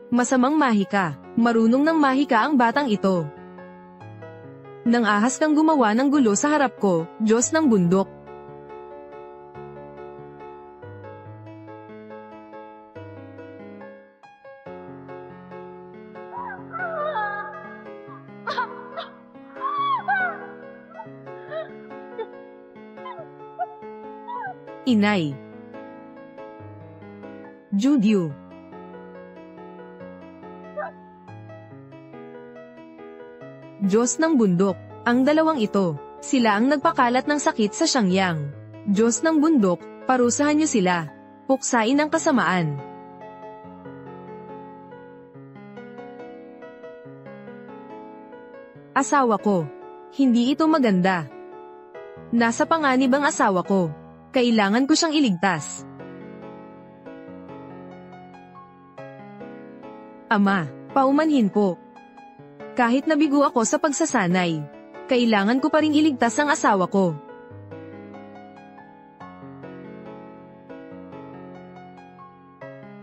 Masamang mahika, marunong ng mahika ang batang ito. Nang ahas kang gumawa ng gulo sa harap ko, Diyos ng bundok. Inay. Judyu. Diyos ng bundok. Ang dalawang ito, sila ang nagpakalat ng sakit sa Xiangyang. Diyos ng bundok, parusahan niyo sila. Puksain ang kasamaan. Asawa ko. Hindi ito maganda. Nasa panganib ang asawa ko. Kailangan ko siyang iligtas. Ama, paumanhin po. Kahit nabigo ako sa pagsasanay, kailangan ko pa ring iligtas ang asawa ko.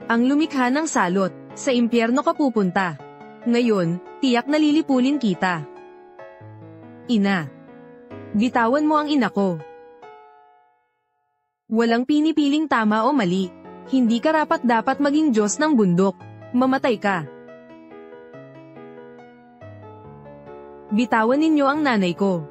Ang lumikha ng salot, sa impyerno ka pupunta. Ngayon, tiyak na lilipulin kita. Ina. Bitawan mo ang ina ko. Walang pinipiling tama o mali. Hindi karapat-dapat maging Diyos ng bundok. Mamatay ka. Bitawan ninyo ang nanay ko.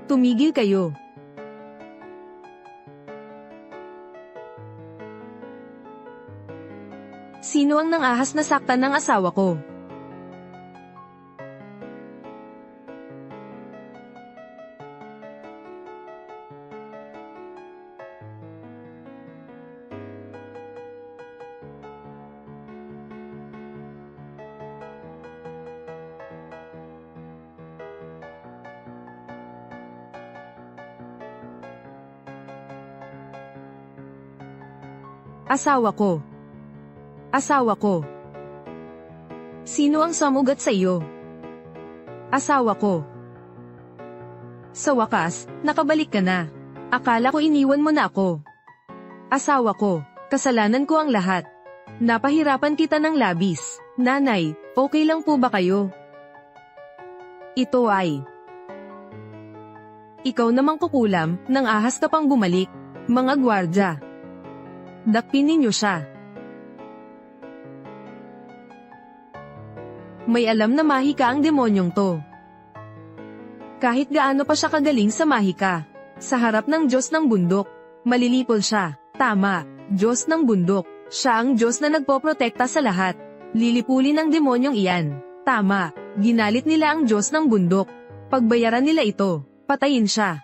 Tumigil kayo. Sino ang nangahas na saktan ng asawa ko? Asawa ko. Asawa ko. Sino ang samugat sa iyo? Asawa ko. Sa wakas, nakabalik ka na. Akala ko iniwan mo na ako. Asawa ko, kasalanan ko ang lahat. Napahirapan kita ng labis. Nanay, okay lang po ba kayo? Ito ay... Ikaw namang kukulam, nang ahas ka pang bumalik. Mga gwardya. Dakpin ninyo siya. May alam na mahika ang demonyong to. Kahit gaano pa siya kagaling sa mahika, sa harap ng Diyos ng bundok, malilipol siya. Tama, Diyos ng bundok, siya ang Diyos na nagpoprotekta sa lahat. Lilipulin ng demonyong iyan. Tama, ginalit nila ang Diyos ng bundok. Pagbayaran nila ito, patayin siya.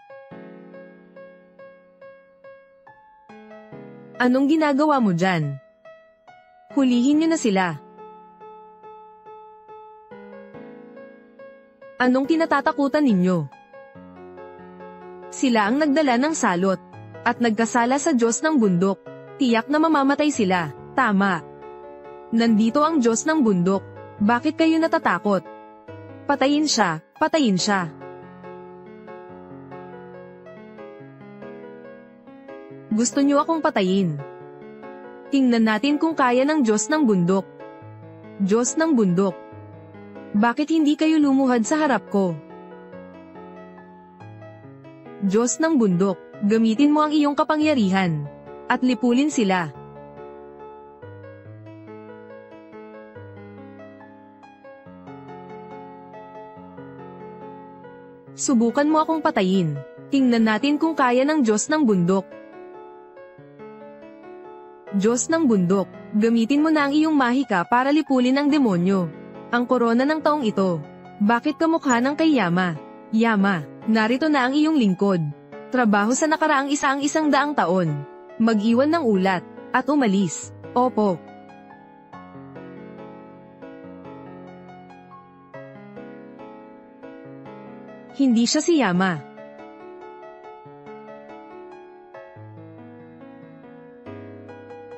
Anong ginagawa mo dyan? Hulihin niyo na sila. Anong kinatatakutan ninyo? Sila ang nagdala ng salot, at nagkasala sa Diyos ng bundok. Tiyak na mamamatay sila. Tama. Nandito ang Diyos ng bundok. Bakit kayo natatakot? Patayin siya, patayin siya. Gusto niyo akong patayin? Tingnan natin kung kaya ng Diyos ng bundok. Diyos ng bundok. Bakit hindi kayo lumuhad sa harap ko? Diyos ng bundok, gamitin mo ang iyong kapangyarihan. At lipulin sila. Subukan mo akong patayin. Tingnan natin kung kaya ng Diyos ng bundok. Diyos ng bundok, gamitin mo na ang iyong mahika para lipulin ang demonyo. Ang korona ng taong ito. Bakit kamukha ng kay Yama? Yama, narito na ang iyong lingkod. Trabaho sa nakaraang 100 taon. Mag-iwan ng ulat, at umalis. Opo. Hindi siya si Yama.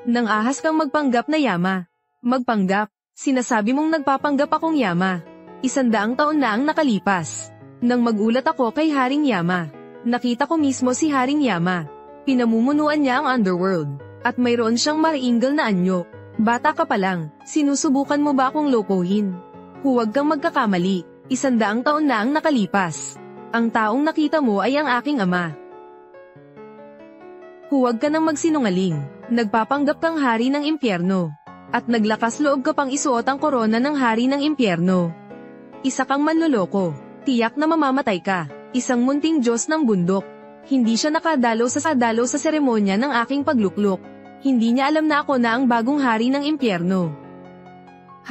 Nang ahas kang magpanggap na Yama. Magpanggap, sinasabi mong nagpapanggap akong Yama. 100 taon na ang nakalipas. Nang magulat ako kay Haring Yama, nakita ko mismo si Haring Yama. Pinamumunuan niya ang underworld, at mayroon siyang mariingal na anyo. Bata ka pa lang, sinusubukan mo ba akong lokohin? Huwag kang magkakamali, 100 taon na ang nakalipas. Ang taong nakita mo ay ang aking ama. Huwag ka nang magsinungaling, nagpapanggap kang hari ng impyerno. At naglakas loob ka pang isuot ang korona ng hari ng impyerno. Isa kang manloloko, tiyak na mamamatay ka, isang munting Diyos ng bundok. Hindi siya nakadalo sa seremonya ng aking pagluklok. Hindi niya alam na ako na ang bagong hari ng impyerno.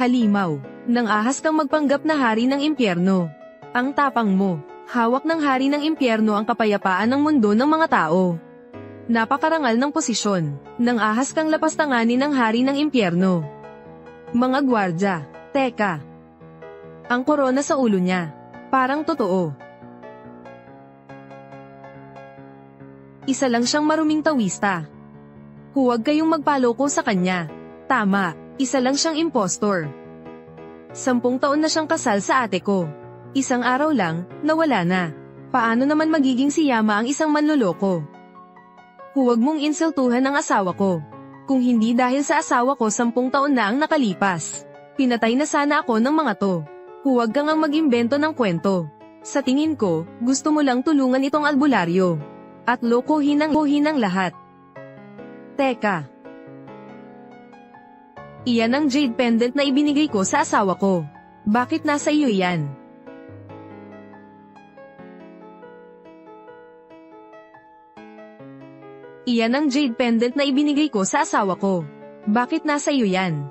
Halimaw, nang ahas kang magpanggap na hari ng impyerno. Ang tapang mo, hawak ng hari ng impyerno ang kapayapaan ng mundo ng mga tao. Napakarangal ng posisyon, nang ahas kang lapastanganin ng hari ng impyerno. Mga gwardya, teka. Ang korona sa ulo niya, parang totoo. Isa lang siyang maruming tawista. Huwag kayong magpaloko sa kanya. Tama, isa lang siyang impostor. 10 taon na siyang kasal sa ate ko. Isang araw lang, nawala na. Paano naman magiging si Yama ang isang manloloko? Huwag mong insultuhan ang asawa ko. Kung hindi dahil sa asawa ko 10 taon na ang nakalipas. Pinatay na sana ako ng mga to. Huwag kang ang mag-imbento ng kwento. Sa tingin ko, gusto mo lang tulungan itong albularyo. At lokohin ang lahat. Teka. Iyan ang jade pendant na ibinigay ko sa asawa ko. Bakit nasa iyo yan? Iyan ang jade pendant na ibinigay ko sa asawa ko. Bakit nasa iyo yan?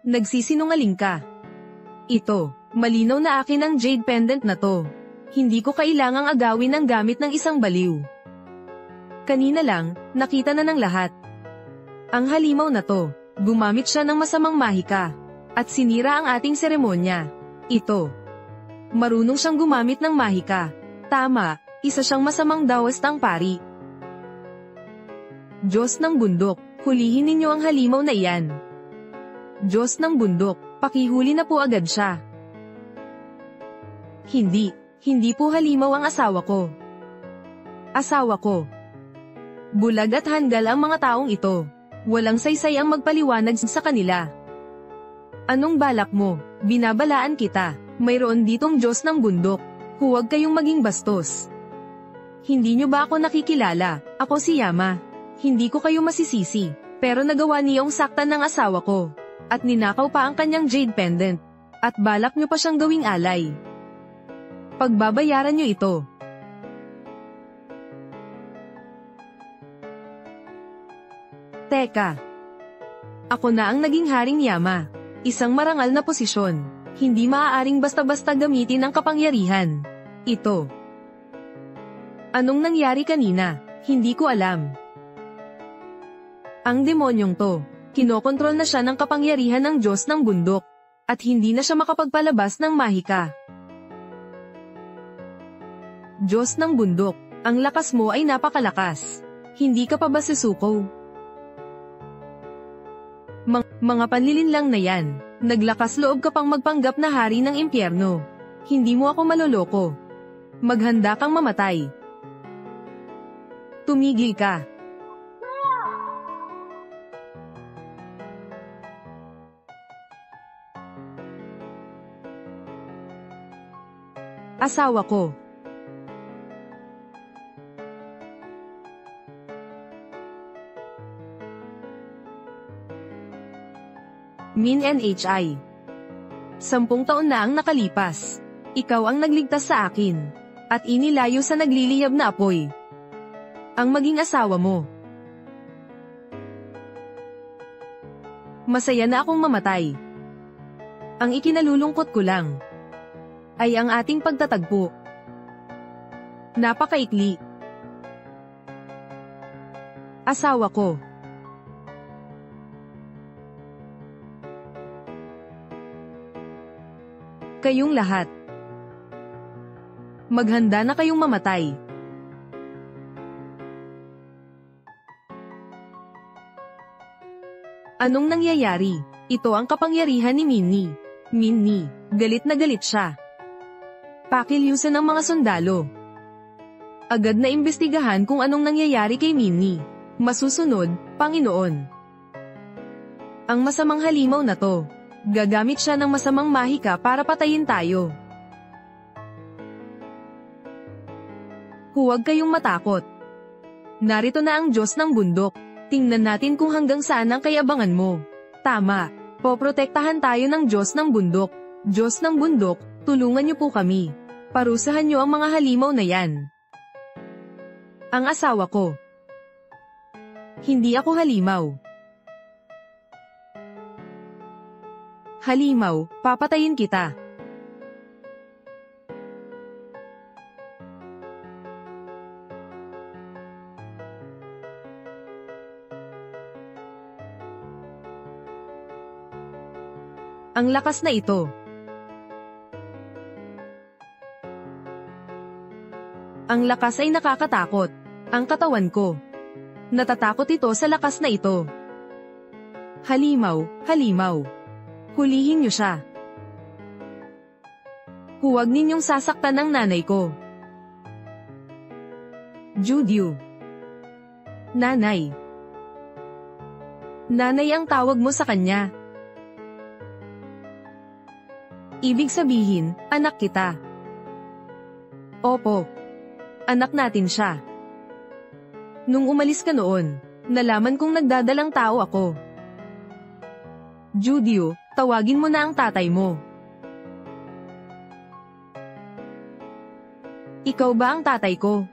Nagsisinungaling ka. Ito, malinaw na akin ang jade pendant na to. Hindi ko kailangang agawin ang gamit ng isang baliw. Kanina lang, nakita na ng lahat. Ang halimaw na to. Gumamit siya ng masamang mahika, at sinira ang ating seremonya. Ito. Marunong siyang gumamit ng mahika. Tama, isa siyang masamang dawastang pari. Diyos ng bundok, hulihin ninyo ang halimaw na iyan. Diyos ng bundok, pakihuli na po agad siya. Hindi po halimaw ang asawa ko. Asawa ko. Bulag at handal ang mga taong ito. Walang saysay ang magpaliwanag sa kanila. Anong balak mo? Binabalaan kita. Mayroon ditong Diyos ng bundok. Huwag kayong maging bastos. Hindi nyo ba ako nakikilala? Ako si Yama. Hindi ko kayo masisisi. Pero nagawa niyong saktan ng asawa ko. At ninakaw pa ang kanyang jade pendant. At balak nyo pa siyang gawing alay. Pagbabayaran nyo ito. Teka. Ako na ang naging Haring Yama. Isang marangal na posisyon. Hindi maaaring basta-basta gamitin ang kapangyarihan. Ito. Anong nangyari kanina? Hindi ko alam. Ang demonyong to, kinokontrol na siya ng kapangyarihan ng Diyos ng bundok. At hindi na siya makapagpalabas ng mahika. Diyos ng bundok, ang lakas mo ay napakalakas. Hindi ka pa ba susuko? Mga panlilin lang na yan. Naglakas loob ka pang magpanggap na hari ng impyerno. Hindi mo ako maloloko. Maghanda kang mamatay. Tumigil ka. Asawa ko. Min NHI. 10 taon na ang nakalipas. Ikaw ang nagligtas sa akin. At inilayo sa nagliliyab na apoy. Ang maging asawa mo. Masaya na akong mamatay. Ang ikinalulungkot ko lang ay ang ating pagtatagpo. Napakaikli. Asawa ko. Kayong lahat. Maghanda na kayong mamatay. Anong nangyayari? Ito ang kapangyarihan ni Minnie. Minnie, galit na galit siya. Pakilyusan ng mga sundalo. Agad na imbestigahan kung anong nangyayari kay Minnie. Masusunod, Panginoon. Ang masamang halimaw na to. Gagamit siya ng masamang mahika para patayin tayo. Huwag kayong matakot. Narito na ang Diyos ng bundok. Tingnan natin kung hanggang saan ang kayabangan mo. Tama. Poprotektahan tayo ng Diyos ng bundok. Diyos ng bundok, tulungan niyo po kami. Parusahan niyo ang mga halimaw na yan. Ang asawa ko. Hindi ako halimaw. Halimaw, papatayin kita. Ang lakas na ito. Ang lakas ay nakakatakot. Ang katawan ko. Natatakot ito sa lakas na ito. Halimaw, halimaw. Hulihin niyo siya. Huwag ninyong sasaktan ang nanay ko. Judyu. Nanay. Nanay ang tawag mo sa kanya. Ibig sabihin, anak kita. Opo. Anak natin siya. Nung umalis ka noon, nalaman kong nagdadalang tao ako. Judyu, tawagin mo na ang tatay mo. Ikaw ba ang tatay ko?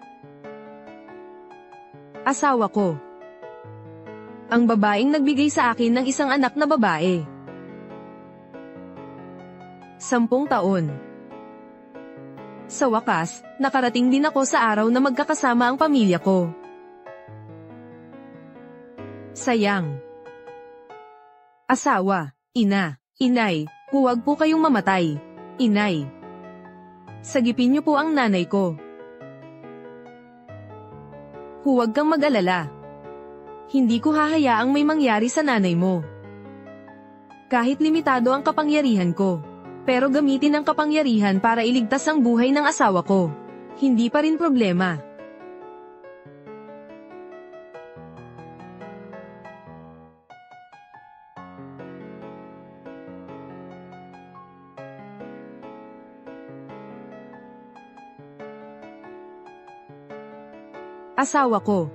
Asawa ko. Ang babaeng nagbigay sa akin ng isang anak na babae. 10 taon. Sa wakas, nakarating din ako sa araw na magkakasama ang pamilya ko. Sayang. Asawa, ina, inay, huwag po kayong mamatay. Inay. Sagipin niyo po ang nanay ko. Huwag kang mag-alala. Hindi ko hahayaang may mangyari sa nanay mo. Kahit limitado ang kapangyarihan ko. Pero gamitin ang kapangyarihan para iligtas ang buhay ng asawa ko. Hindi pa rin problema. Asawa ko.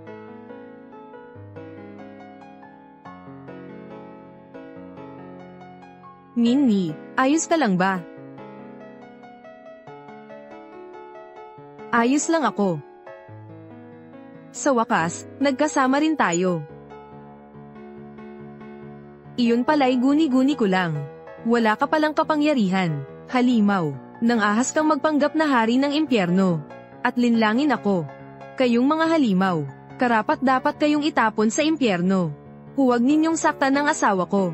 Minnie, ayos ka lang ba? Ayos lang ako. Sa wakas, nagkasama rin tayo. Iyon pala'y guni-guni ko lang. Wala ka palang kapangyarihan, halimaw, nang ahas kang magpanggap na hari ng impyerno. At linlangin ako. Kayong mga halimaw, karapat dapat kayong itapon sa impyerno. Huwag ninyong saktan ang asawa ko.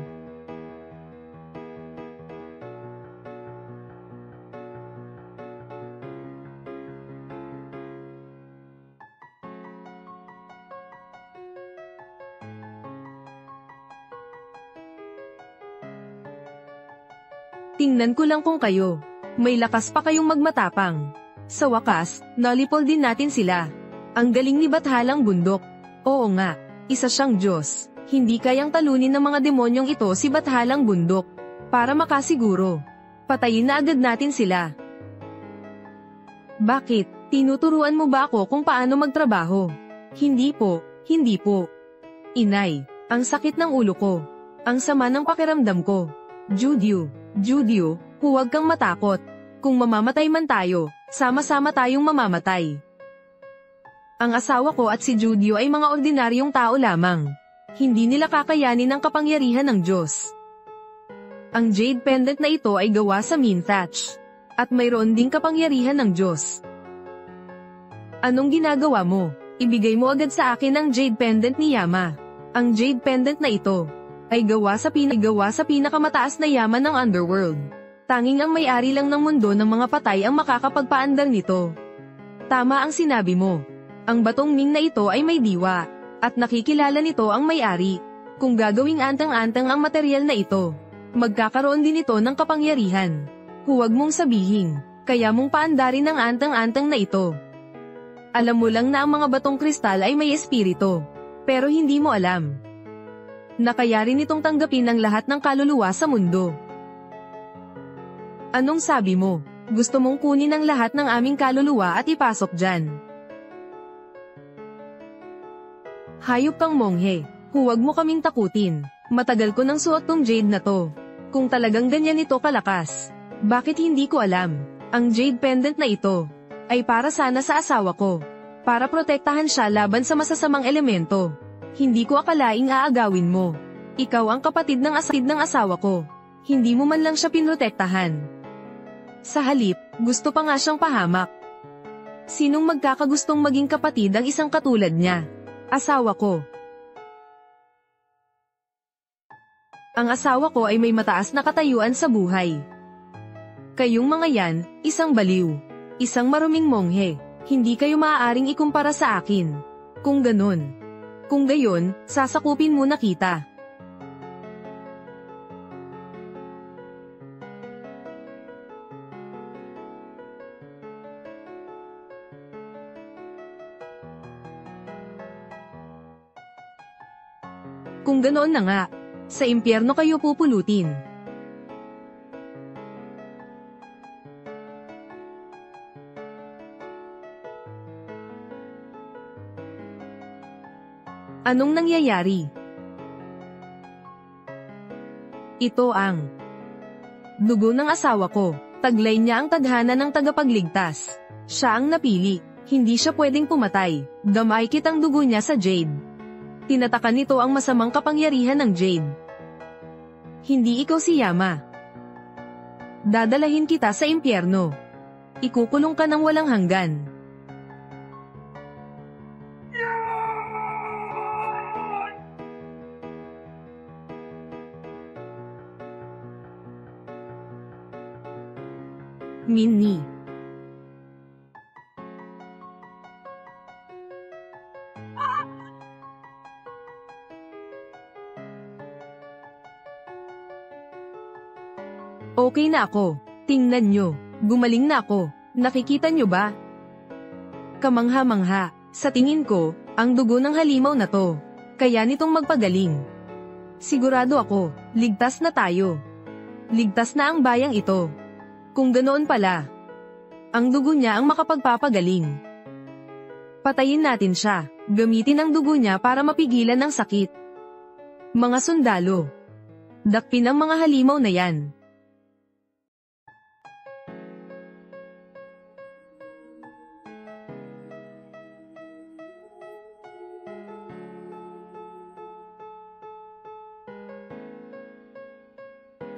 Tingnan ko lang kung kayo. May lakas pa kayong magmatapang. Sa wakas, nalipol din natin sila. Ang galing ni Bathalang Bundok. Oo nga, isa siyang Diyos. Hindi kayang talunin ng mga demonyong ito si Bathalang Bundok. Para makasiguro, patayin na agad natin sila. Bakit? Tinuturuan mo ba ako kung paano magtrabaho? Hindi po, hindi po. Inay, ang sakit ng ulo ko. Ang sama ng pakiramdam ko. Judyu, huwag kang matakot. Kung mamamatay man tayo, sama-sama tayong mamamatay. Ang asawa ko at si Judyu ay mga ordinaryong tao lamang. Hindi nila kakayanin ang kapangyarihan ng Diyos. Ang jade pendant na ito ay gawa sa Minthatch. At mayroon ding kapangyarihan ng Diyos. Anong ginagawa mo? Ibigay mo agad sa akin ang jade pendant ni Yama. Ang jade pendant na ito ay gawa sa pinakamataas na yaman ng underworld. Tanging ang may-ari lang ng mundo ng mga patay ang makakapagpaandar nito. Tama ang sinabi mo. Ang batong Ming na ito ay may diwa, at nakikilala nito ang may-ari. Kung gagawing antang-antang ang material na ito, magkakaroon din ito ng kapangyarihan. Huwag mong sabihin, kaya mong paandarin ang antang-antang na ito. Alam mo lang na ang mga batong kristal ay may espiritu, pero hindi mo alam na kaya rin itong tanggapin ang lahat ng kaluluwa sa mundo. Anong sabi mo? Gusto mong kunin ang lahat ng aming kaluluwa at ipasok dyan? Hayop kang monghe, huwag mo kaming takutin. Matagal ko nang suot tong jade na to. Kung talagang ganyan ito kalakas, bakit hindi ko alam? Ang jade pendant na ito ay para sana sa asawa ko, para protektahan siya laban sa masasamang elemento. Hindi ko akalaing aagawin mo. Ikaw ang kapatid ng asawa ko. Hindi mo man lang siya pinrotektahan. Sa halip, gusto pa nga siyang pahamak. Sinong magkakagustong maging kapatid ang isang katulad niya? Asawa ko. Ang asawa ko ay may mataas na katayuan sa buhay. Kayong mga yan, isang baliw. Isang maruming monghe. Hindi kayo maaaring ikumpara sa akin. Kung gayon, sasakupin mo na kita. Kung ganoon na nga, sa impyerno kayo pupulutin. Anong nangyayari? Ito ang dugo ng asawa ko. Taglay niya ang tadhana ng tagapagligtas. Siya ang napili. Hindi siya pwedeng pumatay. Gamay kitang dugo niya sa jade. Tinatakan nito ang masamang kapangyarihan ng jade. Hindi ikaw si Yama. Dadalahin kita sa impyerno. Ikukulong ka ng walang hanggan. Minnie. Okay na ako. Tingnan nyo. Gumaling na ako. Nakikita nyo ba? Kamangha-mangha. Sa tingin ko, ang dugo ng halimaw na to. Kaya nitong magpagaling. Sigurado ako, ligtas na tayo. Ligtas na ang bayang ito. Kung ganoon pala, ang dugo niya ang makapagpapagaling. Patayin natin siya. Gamitin ang dugo niya para mapigilan ang sakit. Mga sundalo. Dakpin ang mga halimaw na yan.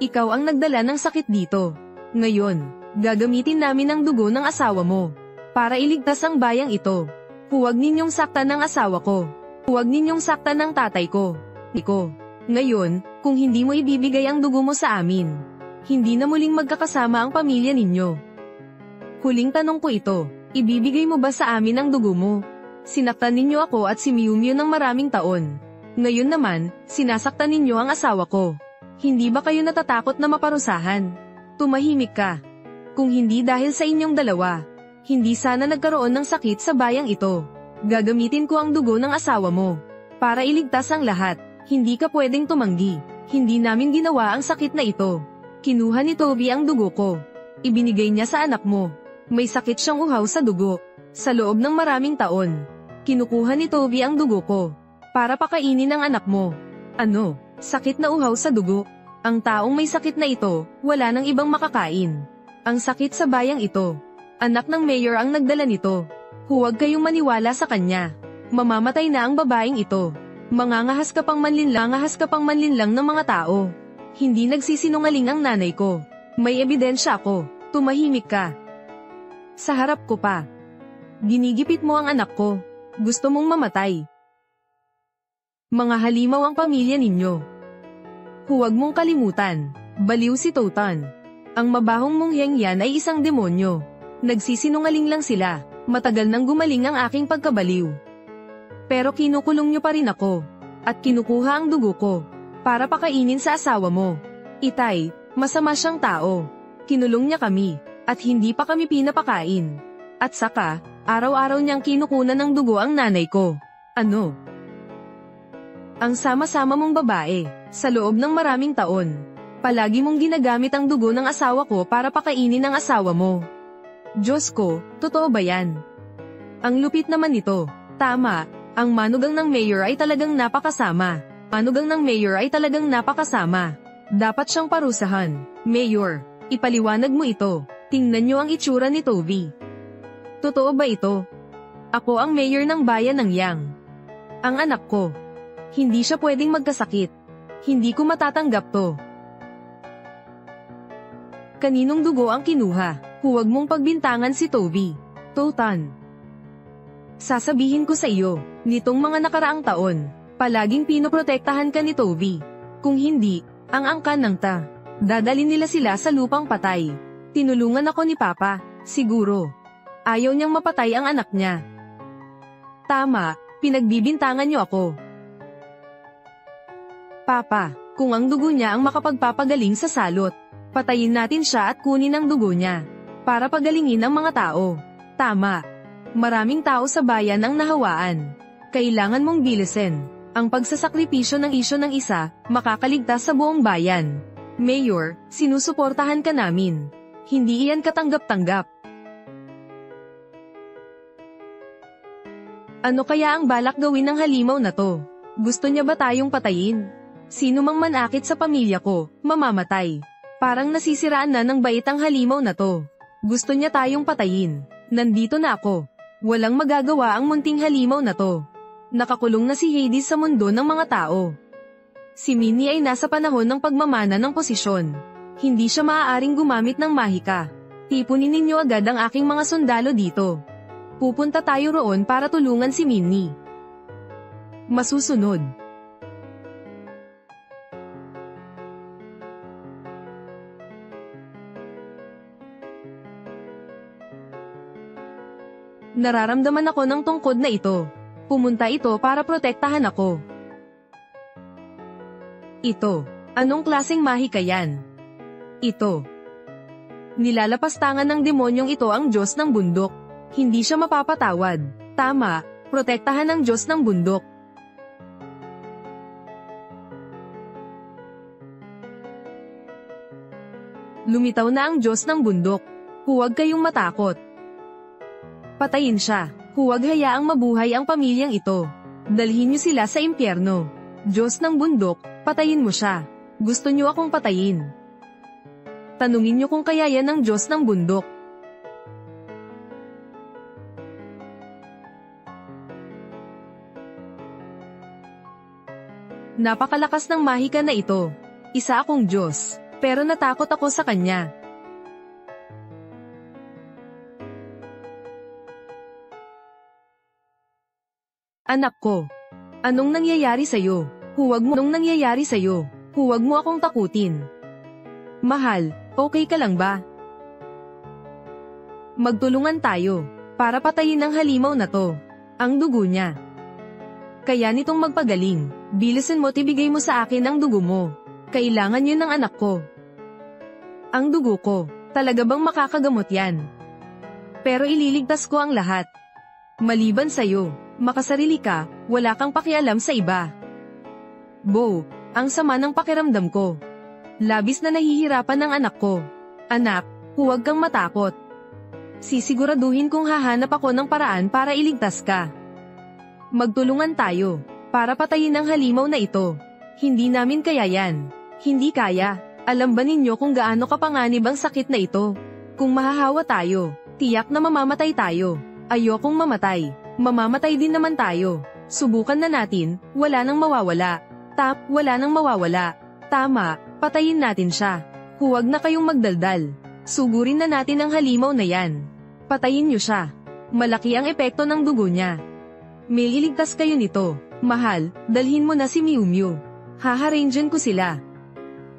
Ikaw ang nagdala ng sakit dito. Ngayon, gagamitin namin ang dugo ng asawa mo para iligtas ang bayang ito. Huwag ninyong saktan ng asawa ko. Huwag ninyong saktan ng tatay ko. Ngayon, kung hindi mo ibibigay ang dugo mo sa amin, hindi na muling magkakasama ang pamilya ninyo. Huling tanong ko ito, ibibigay mo ba sa amin ang dugo mo? Sinaktan ninyo ako at si Miu Miu ng maraming taon. Ngayon naman, sinasaktan ninyo ang asawa ko. Hindi ba kayo natatakot na maparusahan? Tumahimik ka. Kung hindi dahil sa inyong dalawa, hindi sana nagkaroon ng sakit sa bayang ito. Gagamitin ko ang dugo ng asawa mo para iligtas ang lahat. Hindi ka pwedeng tumanggi. Hindi namin ginawa ang sakit na ito. Kinuha ni Toby ang dugo ko. Ibinigay niya sa anak mo. May sakit siyang uhaw sa dugo. Sa loob ng maraming taon, kinukuha ni Toby ang dugo ko para pakainin ang anak mo. Ano? Sakit na uhaw sa dugo. Ang taong may sakit na ito, wala nang ibang makakain. Ang sakit sa bayang ito. Anak ng mayor ang nagdala nito. Huwag kayong maniwala sa kanya. Mamamatay na ang babaeng ito. Mangangahas ka pang manlinlang ng mga tao. Hindi nagsisinungaling ang nanay ko. May ebidensya ako. Tumahimik ka. Sa harap ko pa. Ginigipit mo ang anak ko. Gusto mong mamatay. Mga halimaw ang pamilya ninyo. Huwag mong kalimutan, baliw si Totan. Ang mabahong mongheng yan ay isang demonyo. Nagsisinungaling lang sila. Matagal nang gumaling ang aking pagkabaliw. Pero kinukulong niyo pa rin ako. At kinukuha ang dugo ko. Para pakainin sa asawa mo. Itay, masama siyang tao. Kinulong niya kami. At hindi pa kami pinapakain. At saka, araw-araw niyang kinukunan ng dugo ang nanay ko. Ano? Ang sama-sama mong babae, sa loob ng maraming taon. Palagi mong ginagamit ang dugo ng asawa ko para pakainin ang asawa mo. Diyos ko, totoo ba yan? Ang lupit naman nito. Tama, ang manugang ng mayor ay talagang napakasama. Manugang ng mayor ay talagang napakasama. Dapat siyang parusahan. Mayor, ipaliwanag mo ito. Tingnan niyo ang itsura ni Toby. Totoo ba ito? Ako ang mayor ng bayan ng Yang. Ang anak ko. Hindi siya pwedeng magkasakit. Hindi ko matatanggap to. Kaninong dugo ang kinuha? Huwag mong pagbintangan si Toby. Totan. Sasabihin ko sa iyo, nitong mga nakaraang taon, palaging pinoprotektahan ka ni Toby. Kung hindi, ang angkan ng ta. Dadalhin nila sila sa lupang patay. Tinulungan ako ni Papa, siguro. Ayaw niyang mapatay ang anak niya. Tama, pinagbibintangan niyo ako. Papa, kung ang dugo niya ang makapagpapagaling sa salot, patayin natin siya at kunin ang dugo niya. Para pagalingin ang mga tao. Tama. Maraming tao sa bayan ang nahawaan. Kailangan mong bilisin. Ang pagsasakripisyo ng isyo ng isa, makakaligtas sa buong bayan. Mayor, sinusuportahan ka namin. Hindi iyan katanggap-tanggap. Ano kaya ang balak gawin ng halimaw na to? Gusto niya ba tayong patayin? Sino mang manakit sa pamilya ko, mamamatay. Parang nasisiraan na ng bait ang halimaw na to. Gusto niya tayong patayin. Nandito na ako. Walang magagawa ang munting halimaw na to. Nakakulong na si Hades sa mundo ng mga tao. Si Minnie ay nasa panahon ng pagmamana ng posisyon. Hindi siya maaaring gumamit ng mahika. Tipunin ninyo agad ang aking mga sundalo dito. Pupunta tayo roon para tulungan si Minnie. Masusunod. Nararamdaman ako ng tungkod na ito. Pumunta ito para protektahan ako. Ito. Anong klaseng mahika yan? Ito. Nilalapastangan ng demonyong ito ang Diyos ng bundok. Hindi siya mapapatawad. Tama, protektahan ng Diyos ng bundok. Lumitaw na ang Diyos ng bundok. Huwag kayong matakot. Patayin siya. Huwag hayaang mabuhay ang pamilyang ito. Dalhin niyo sila sa impyerno. Diyos ng bundok, patayin mo siya. Gusto niyo akong patayin. Tanungin niyo kung kaya yan ng Diyos ng bundok. Napakalakas ng mahika na ito. Isa akong Diyos, pero natakot ako sa kanya. Anak ko, anong nangyayari sa'yo? Huwag mo nung nangyayari sa'yo. Huwag mo akong takutin. Mahal, okay ka lang ba? Magtulungan tayo, para patayin ang halimaw na to. Ang dugo niya. Kaya nitong magpagaling, bilisan mo't ibigay mo sa akin ang dugo mo. Kailangan yun ng anak ko. Ang dugo ko, talaga bang makakagamot yan? Pero ililigtas ko ang lahat. Maliban sa'yo, makasarili ka, wala kang pakialam sa iba. Bo, ang sama ng pakiramdam ko. Labis na nahihirapan ng anak ko. Anak, huwag kang matakot. Sisiguraduhin kong hahanap ako ng paraan para iligtas ka. Magtulungan tayo, para patayin ang halimaw na ito. Hindi namin kaya yan. Hindi kaya. Alam ba ninyo kung gaano kapanganib ang sakit na ito? Kung mahahawa tayo, tiyak na mamamatay tayo. Ayokong mamatay. Mamamatay din naman tayo. Subukan na natin, wala nang mawawala. Wala nang mawawala. Tama, patayin natin siya. Huwag na kayong magdaldal. Sugurin na natin ang halimaw na yan. Patayin niyo siya. Malaki ang epekto ng dugo niya. May iligtas kayo nito. Mahal, dalhin mo na si Miu Miu. Haharangean ko sila.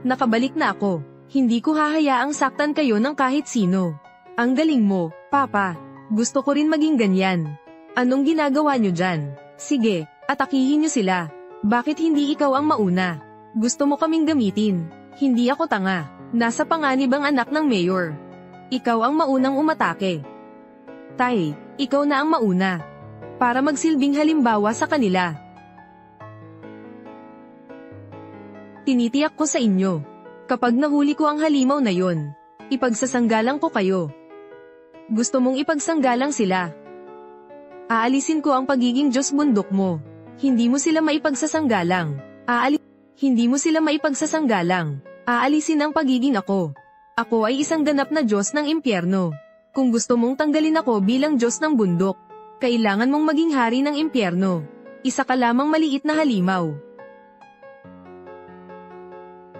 Nakabalik na ako. Hindi ko hahayaang saktan kayo ng kahit sino. Ang galing mo, Papa. Gusto ko rin maging ganyan. Anong ginagawa nyo dyan? Sige, atakihin nyo sila. Bakit hindi ikaw ang mauna? Gusto mo kaming gamitin. Hindi ako tanga. Nasa panganib ang anak ng mayor. Ikaw ang maunang umatake. Tay, ikaw na ang mauna. Para magsilbing halimbawa sa kanila. Tinitiyak ko sa inyo. Kapag nahuli ko ang halimaw na yon, ipagsasanggalang ko kayo. Gusto mong ipagsanggalang sila? Aalisin ko ang pagiging Diyos bundok mo. Hindi mo sila maipagsasanggalang. Hindi mo sila maipagsasanggalang. Aalisin ang pagiging ako. Ako ay isang ganap na Diyos ng impyerno. Kung gusto mong tanggalin ako bilang Diyos ng bundok, kailangan mong maging hari ng impyerno. Isa ka lamang maliit na halimaw.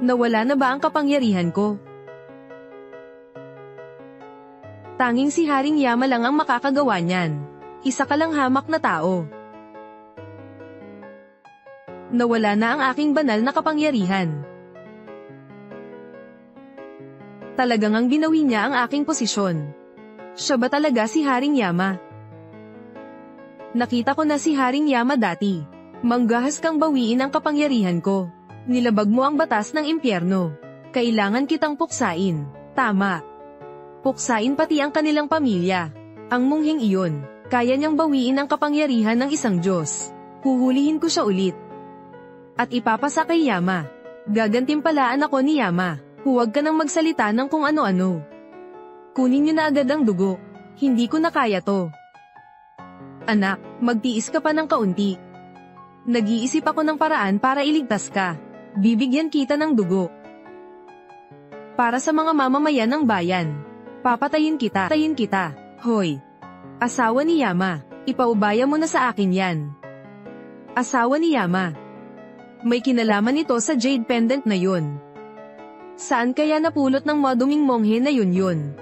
Nawala na ba ang kapangyarihan ko? Tanging si Haring Yama lang ang makakagawa niyan. Isa ka lang hamak na tao. Nawala na ang aking banal na kapangyarihan. Talagang ang binawi niya ang aking posisyon. Siya ba talaga si Haring Yama? Nakita ko na si Haring Yama dati. Manggahas kang bawiin ang kapangyarihan ko. Nilabag mo ang batas ng impyerno. Kailangan kitang puksain. Tama. Puksain pati ang kanilang pamilya. Ang munghing iyon, kaya niyang bawiin ang kapangyarihan ng isang Diyos. Huhulihin ko siya ulit. At ipapasa kay Yama. Gagantimpalaan ako ni Yama. Huwag ka nang magsalita ng kung ano-ano. Kunin niyo na agad ang dugo. Hindi ko na kaya to. Anak, magtiis ka pa ng kaunti. Nag-iisip ako ng paraan para iligtas ka. Bibigyan kita ng dugo. Para sa mga mamamayan ng bayan. Papatayin kita. Patayin kita. Hoy. Asawa ni Yama. Ipaubaya mo na sa akin yan. Asawa ni Yama. May kinalaman ito sa jade pendant na yun. Saan kaya napulot ng maduming monghe na yun?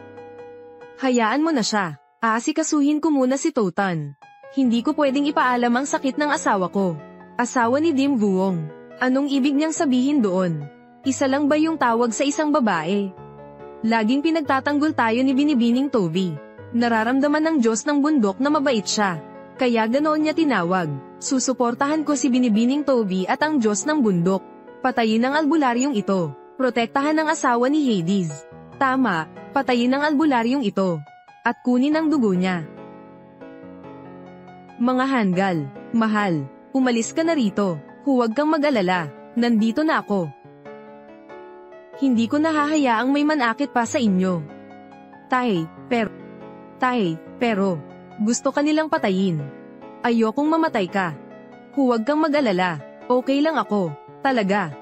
Hayaan mo na siya. Aasikasuhin ko muna si Totan. Hindi ko pwedeng ipaalam ang sakit ng asawa ko. Asawa ni Dim Vuong. Anong ibig niyang sabihin doon? Isa lang ba yung tawag sa isang babae? Laging pinagtatanggol tayo ni Binibining Toby. Nararamdaman ng Diyos ng bundok na mabait siya. Kaya ganoon niya tinawag. Susuportahan ko si Binibining Toby at ang Diyos ng bundok. Patayin ang albularyong ito. Protektahan ang asawa ni Hades. Tama, patayin ang albularyong ito. At kunin ang dugo niya. Mga hanggal, mahal, umalis ka na rito. Huwag kang mag-alala, nandito na ako. Hindi ko nahahayaang may manakit pa sa inyo. Tay, pero, gusto ka nilang patayin. Ayokong mamatay ka. Huwag kang mag-alala, okay lang ako, talaga.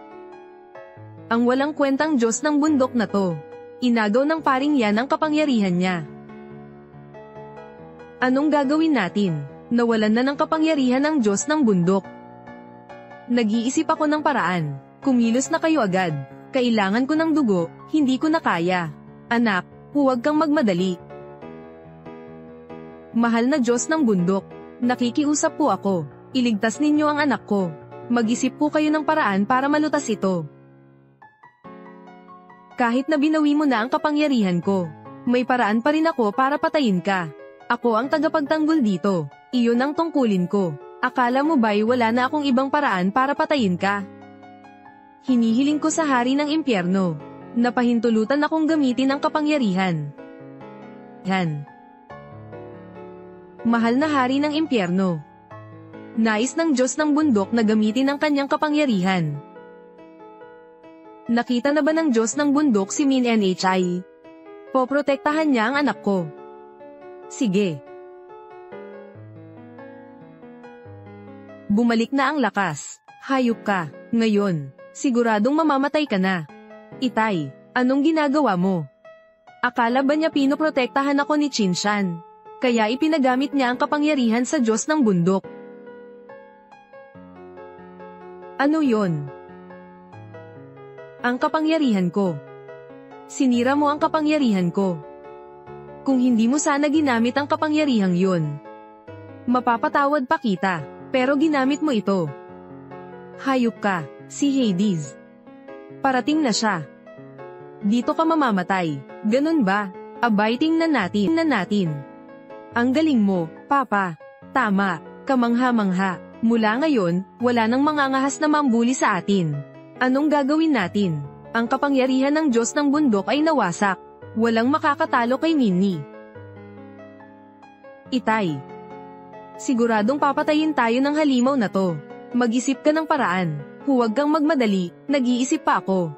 Ang walang kwentang Diyos ng bundok na to. Inagaw ng paring yan ang kapangyarihan niya. Anong gagawin natin? Nawalan na ng kapangyarihan ang Diyos ng bundok. Nag-iisip ako ng paraan. Kumilos na kayo agad. Kailangan ko ng dugo, hindi ko na kaya. Anak, huwag kang magmadali. Mahal na Diyos ng bundok, nakikiusap po ako. Iligtas ninyo ang anak ko. Mag-isip po kayo ng paraan para malutas ito. Kahit na binawi mo na ang kapangyarihan ko, may paraan pa rin ako para patayin ka. Ako ang tagapagtanggol dito. Iyon ang tungkulin ko. Akala mo ba'y wala na akong ibang paraan para patayin ka? Hinihiling ko sa hari ng impyerno. Napahintulutan akong gamitin ang kapangyarihan. Mahal na hari ng impyerno. Nais ng Diyos ng bundok na gamitin ang kanyang kapangyarihan. Nakita na ba ng Diyos ng bundok si Min NHI? Poprotektahan niya ang anak ko. Sige. Bumalik na ang lakas. Hayop ka. Ngayon, siguradong mamamatay ka na. Itay, anong ginagawa mo? Akala ba niya pinoprotektahan ako ni Chinshan? Kaya ipinagamit niya ang kapangyarihan sa Diyos ng bundok. Ano yon? Ang kapangyarihan ko. Sinira mo ang kapangyarihan ko. Kung hindi mo sana ginamit ang kapangyarihang yun, mapapatawad pa kita. Pero ginamit mo ito. Hayop ka, si Hades. Parating na siya. Dito ka mamamatay. Ganun ba? Abay, tingnan natin. Ang galing mo, Papa. Tama, kamangha-mangha. Mula ngayon, wala nang mangangahas na mambuli sa atin. Anong gagawin natin? Ang kapangyarihan ng Diyos ng bundok ay nawasak. Walang makakatalo kay Minnie. Itay. Siguradong papatayin tayo ng halimaw na to. Mag-isip ka ng paraan. Huwag kang magmadali, nag-iisip pa ako.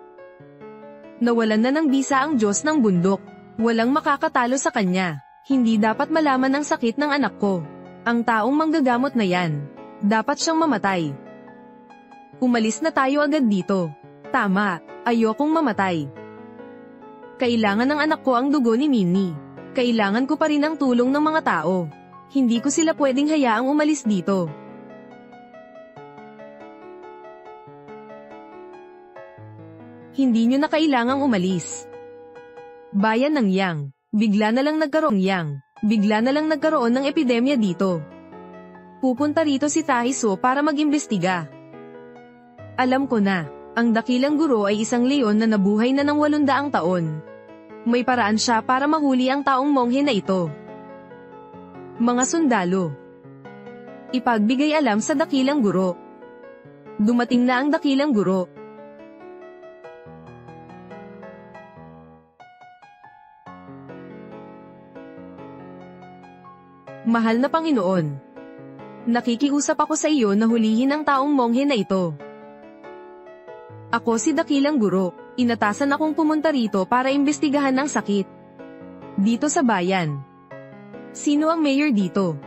Nawalan na ng bisa ang Diyos ng bundok. Walang makakatalo sa kanya. Hindi dapat malaman ang sakit ng anak ko. Ang taong manggagamot na yan, dapat siyang mamatay. Umalis na tayo agad dito. Tama, ayokong mamatay. Kailangan ng anak ko ang dugo ni Minnie. Kailangan ko pa rin ang tulong ng mga tao. Hindi ko sila pwedeng hayaang umalis dito. Hindi nyo na kailangang umalis. Bayan ng Yang. Bigla na lang nagkaroon ng epidemya dito. Pupunta rito si Tahiso para mag-imbestiga. Alam ko na, ang dakilang guro ay isang leon na nabuhay na ng 800 taon. May paraan siya para mahuli ang taong monghe na ito. Mga sundalo. Ipagbigay alam sa dakilang guro. Dumating na ang dakilang guro. Mahal na Panginoon, nakikiusap ako sa iyo na hulihin ang taong monghe na ito. Ako si dakilang guro, inatasan akong pumunta rito para imbestigahan ang sakit. Dito sa bayan. Sino ang mayor dito?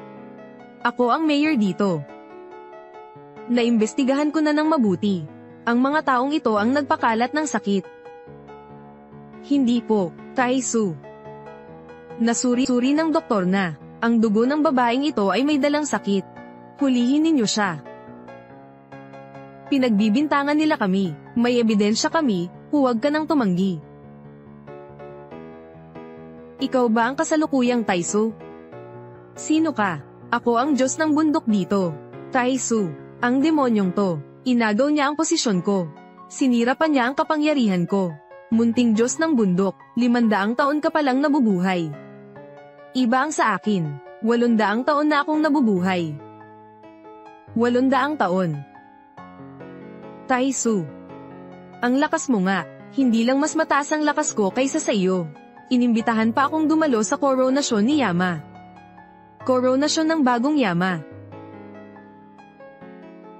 Ako ang mayor dito. Naimbestigahan ko na ng mabuti. Ang mga taong ito ang nagpakalat ng sakit. Hindi po, Tahisu. Nasuri-suri ng doktor na. Ang dugo ng babaeng ito ay may dalang sakit. Hulihin ninyo siya. Pinagbibintangan nila kami, may ebidensya kami, huwag ka nang tumanggi. Ikaw ba ang kasalukuyang Taisu? Sino ka? Ako ang Diyos ng bundok dito. Taisu, ang demonyong to. Inagaw niya ang posisyon ko. Sinira pa niya ang kapangyarihan ko. Munting Diyos ng bundok, 500 taon ka palang nabubuhay. Iba ang sa akin, 800 taon na akong nabubuhay. 800 taon. Taisu. Ang lakas mo nga, hindi lang mas mataas ang lakas ko kaysa sa iyo. Inimbitahan pa akong dumalo sa koronasyon ni Yama. Koronasyon ng bagong Yama.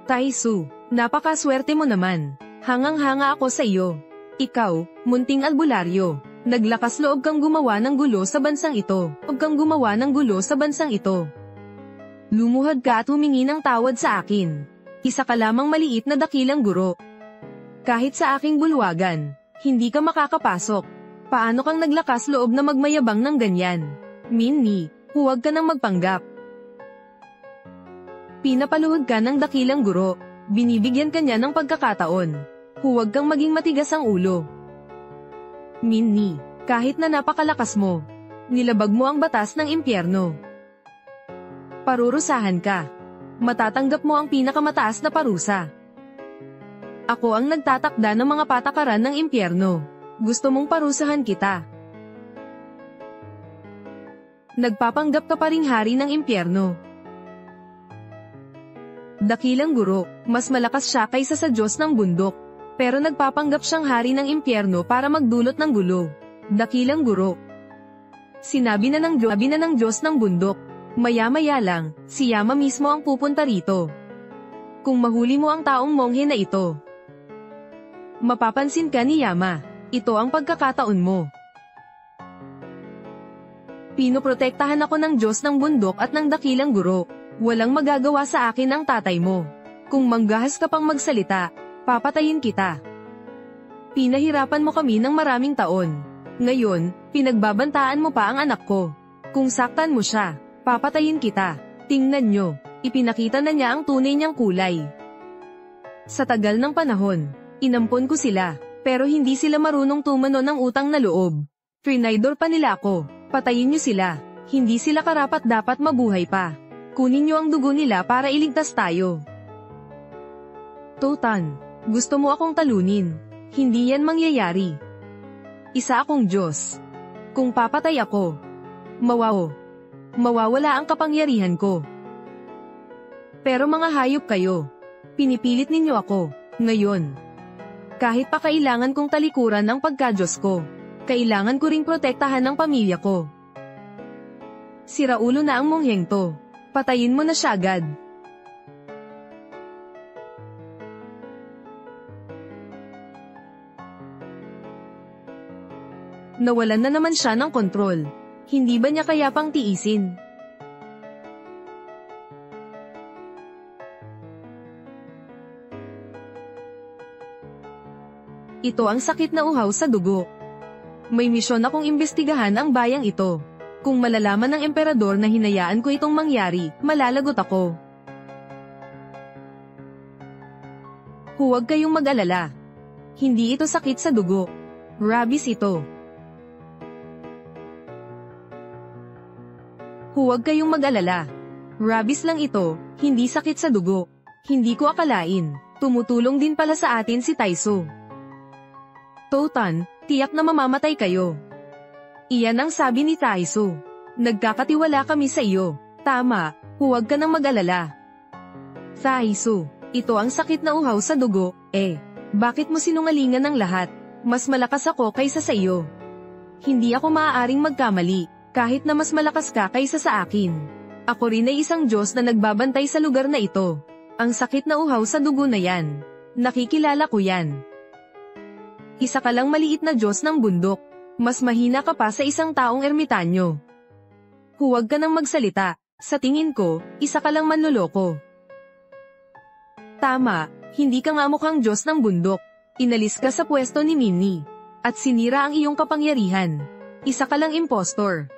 Taisu, napakaswerte mo naman. Hangang-hanga ako sa iyo. Ikaw, munting albularyo. Naglakas loob kang gumawa ng gulo sa bansang ito. Lumuhod ka at humingi ng tawad sa akin. Isa ka lamang maliit na dakilang guro. Kahit sa aking bulwagan, hindi ka makakapasok. Paano kang naglakas loob na magmayabang ng ganyan? Minnie, huwag ka nang magpanggap. Pinapaluhod ka ng dakilang guro. Binibigyan ka niya ng pagkakataon. Huwag kang maging matigas ang ulo. Minnie, kahit na napakalakas mo, nilabag mo ang batas ng impyerno. Parurusahan ka. Matatanggap mo ang pinakamataas na parusa. Ako ang nagtatakda ng mga patakaran ng impyerno. Gusto mong parusahan kita. Nagpapanggap ka pa ring hari ng impyerno. Dakilang guro, mas malakas siya kaysa sa Diyos ng bundok. Pero nagpapanggap siyang hari ng impyerno para magdulot ng gulo. Dakilang guro. Sinabi na ng Diyos ng bundok. Maya-maya lang, si Yama mismo ang pupunta rito. Kung mahuli mo ang taong monghe na ito, mapapansin ka ni Yama. Ito ang pagkakataon mo. Pinoprotektahan ako ng Diyos ng bundok at ng dakilang guro. Walang magagawa sa akin ang tatay mo. Kung manggahas ka pang magsalita, papatayin kita. Pinahirapan mo kami ng maraming taon. Ngayon, pinagbabantaan mo pa ang anak ko. Kung saktan mo siya, papatayin kita. Tingnan nyo, ipinakita na niya ang tunay niyang kulay. Sa tagal ng panahon, inampon ko sila, pero hindi sila marunong tumano ng utang na loob. Trinaydor pa nila ako. Patayin nyo sila. Hindi sila karapat-dapat mabuhay pa. Kunin nyo ang dugo nila para iligtas tayo. Totan. Gusto mo akong talunin. Hindi yan mangyayari. Isa akong Diyos. Kung papatay ako, mawawala ang kapangyarihan ko. Pero mga hayop kayo. Pinipilit ninyo ako, ngayon. Kahit pa kailangan kong talikuran ang pagka-Diyos ko, kailangan ko ring protektahan ang pamilya ko. Siraulo na ang mongheng to. Patayin mo na siya agad. Nawalan na naman siya ng kontrol. Hindi ba niya kaya pang tiisin? Ito ang sakit na uhaw sa dugo. May misyon akong imbestigahan ang bayang ito. Kung malalaman ng emperador na hinayaan ko itong mangyari, malalagot ako. Huwag kayong mag-alala. Hindi ito sakit sa dugo. Rabies ito. Huwag kayong mag-alala. Rabies lang ito, hindi sakit sa dugo. Hindi ko akalain. Tumutulong din pala sa atin si Taiso. Totan, tiyak na mamamatay kayo. Iyan ang sabi ni Taiso. Nagkakatiwala kami sa iyo. Tama, huwag ka nang mag-alala. Taiso, ito ang sakit na uhaw sa dugo. Bakit mo sinungalingan ng lahat? Mas malakas ako kaysa sa iyo. Hindi ako maaaring magkamali. Kahit na mas malakas ka kaysa sa akin. Ako rin ay isang Diyos na nagbabantay sa lugar na ito. Ang sakit na uhaw sa dugo na yan. Nakikilala ko yan. Isa ka lang maliit na Diyos ng bundok. Mas mahina ka pa sa isang taong ermitanyo. Huwag ka nang magsalita. Sa tingin ko, isa ka lang manloloko. Tama, hindi ka nga mukhang Diyos ng bundok. Inalis ka sa pwesto ni Minnie. At sinira ang iyong kapangyarihan. Isa ka lang impostor.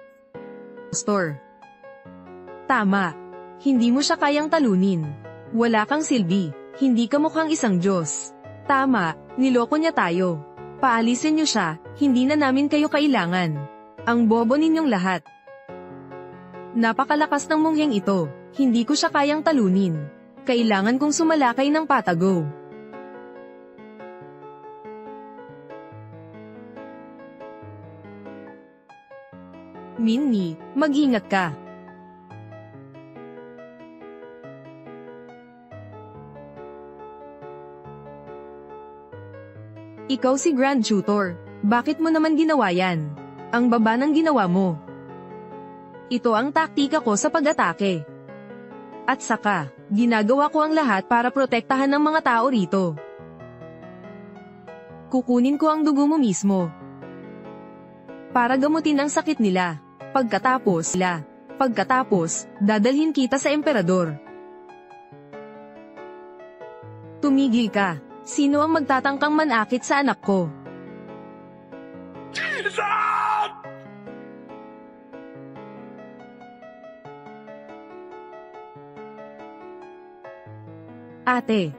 Tama. Hindi mo siya kayang talunin. Wala kang silbi. Hindi ka mukhang isang Diyos. Tama, niloko niya tayo. Paalisin niyo siya, hindi na namin kayo kailangan. Ang bobo ninyong lahat. Napakalakas ng mongheng ito. Hindi ko siya kayang talunin. Kailangan kong sumalakay ng patago. Minnie, mag-ingat ka. Ikaw si Grand Tutor. Bakit mo naman ginawa yan? Ang baba ng ginawa mo. Ito ang taktika ko sa pag-atake. At saka, ginagawa ko ang lahat para protektahan ng mga tao rito. Kukunin ko ang dugo mo mismo. Para gamutin ang sakit nila. Pagkatapos, dadalhin kita sa emperador. Tumigil ka. Sino ang magtatangkang manakit sa anak ko? Ate.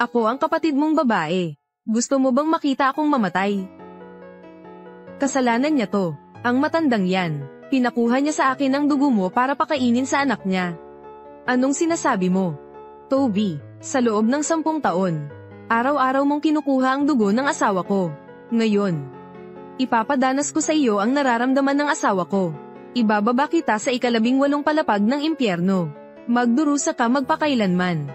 Ako ang kapatid mong babae. Gusto mo bang makita akong mamatay? Kasalanan niya to. Ang matandang yan. Pinakuha niya sa akin ang dugo mo para pakainin sa anak niya. Anong sinasabi mo? Toby, sa loob ng 10 taon, araw-araw mong kinukuha ang dugo ng asawa ko. Ngayon, ipapadanas ko sa iyo ang nararamdaman ng asawa ko. Ibababa kita sa 18 palapag ng impyerno. Magdurusa ka magpakailanman.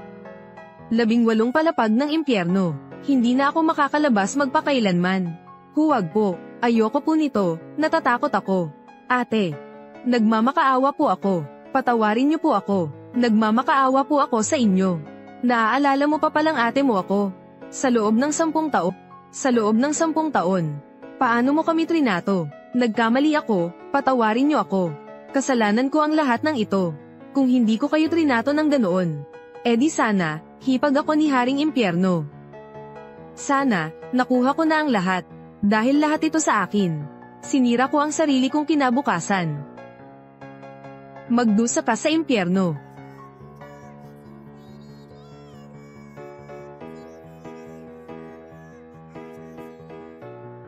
18 palapag ng impyerno. Hindi na ako makakalabas magpakailanman. Huwag po, ayoko po nito, natatakot ako. Ate, nagmamakaawa po ako. Patawarin niyo po ako. Nagmamakaawa po ako sa inyo. Naaalala mo pa palang ate mo ako. Sa loob ng 10 taon. Sa loob ng 10 taon. Paano mo kami trinato? Nagkamali ako, patawarin niyo ako. Kasalanan ko ang lahat ng ito. Kung hindi ko kayo trinato ng ganoon, edi sana, hipag ako ni Haring Impyerno. Sana, nakuha ko na ang lahat. Dahil lahat ito sa akin. Sinira ko ang sarili kong kinabukasan. Magdusa ka sa impyerno.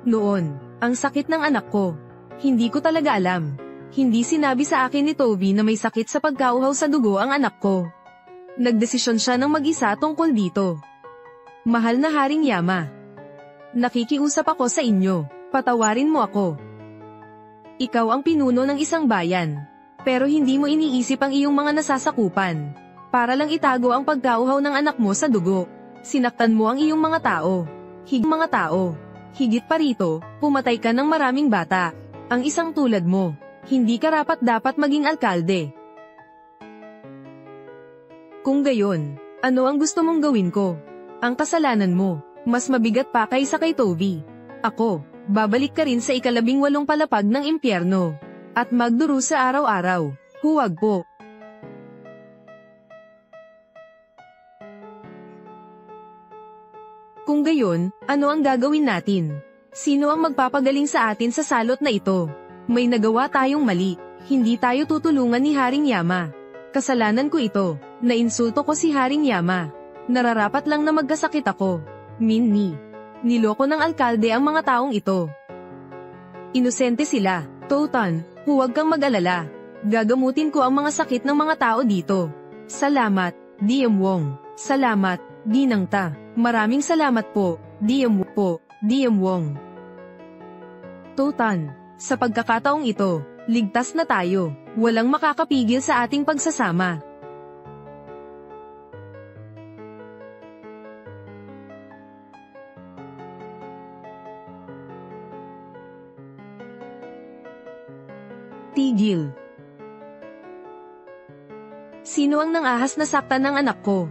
Noon, ang sakit ng anak ko. Hindi ko talaga alam. Hindi sinabi sa akin ni Toby na may sakit sa pagkauhaw sa dugo ang anak ko. Nagdesisyon siya ng mag-isa tungkol dito. Mahal na Haring Yama. Nakikiusap ako sa inyo, patawarin mo ako. Ikaw ang pinuno ng isang bayan. Pero hindi mo iniisip ang iyong mga nasasakupan. Para lang itago ang pagkauhaw ng anak mo sa dugo. Sinaktan mo ang iyong mga tao. Higit pa rito, pumatay ka ng maraming bata. Ang isang tulad mo, hindi karapat-dapat maging alkalde. Kung gayon, ano ang gusto mong gawin ko? Ang kasalanan mo, mas mabigat pa kaysa kay Toby. Ako, babalik ka rin sa 18 palapag ng impyerno. At magdurusa araw-araw. Huwag po. Kung gayon, ano ang gagawin natin? Sino ang magpapagaling sa atin sa salot na ito? May nagawa tayong mali. Hindi tayo tutulungan ni Haring Yama. Kasalanan ko ito. Nainsulto ko si Haring Yama. Nararapat lang na magkasakit ako. Minni. Niloko ng alkalde ang mga taong ito. Inosente sila. Totan, huwag kang mag-alala. Gagamutin ko ang mga sakit ng mga tao dito. Salamat, DM Wong. Salamat, Ginang Ta. Maraming salamat po, DM Wong. Totan, sa pagkakataong ito, ligtas na tayo. Walang makakapigil sa ating pagsasama. Tigil. Sino ang nangahas na saktan ng anak ko?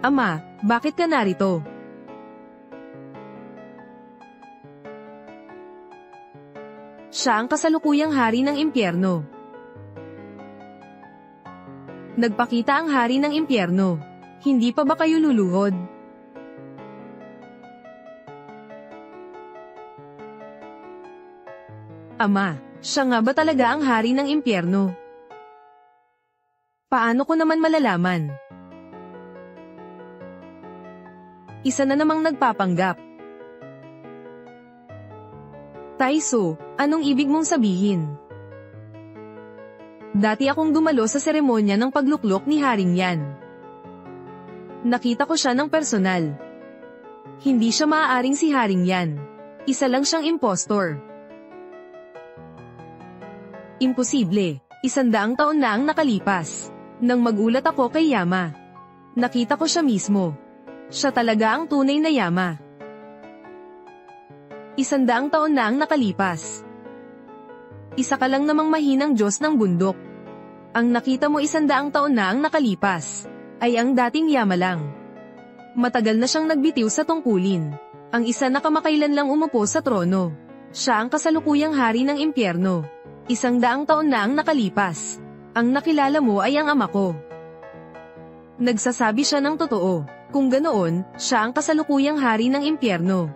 Ama, bakit ka narito? Siya ang kasalukuyang hari ng impyerno. Nagpakita ang hari ng impyerno. Hindi pa ba kayo luluhod? Ama, siya nga ba talaga ang hari ng impyerno? Paano ko naman malalaman? Isa na namang nagpapanggap. Taiso, anong ibig mong sabihin? Dati akong dumalo sa seremonya ng pagluklok ni Haring Yan. Nakita ko siya ng personal. Hindi siya maaaring si Haring Yan. Isa lang siyang impostor. Imposible, 100 taon na ang nakalipas. Nang magulat ako kay Yama. Nakita ko siya mismo. Siya talaga ang tunay na Yama. 100 taon na ang nakalipas. Isa ka lang namang mahinang Diyos ng bundok. Ang nakita mo 100 taon na ang nakalipas, ay ang dating Yama lang. Matagal na siyang nagbitiw sa tungkulin. Ang isa na kamakailan lang umupo sa trono. Siya ang kasalukuyang hari ng impyerno. 100 taon na ang nakalipas. Ang nakilala mo ay ang ama ko. Nagsasabi siya ng totoo. Kung ganoon, siya ang kasalukuyang hari ng impyerno.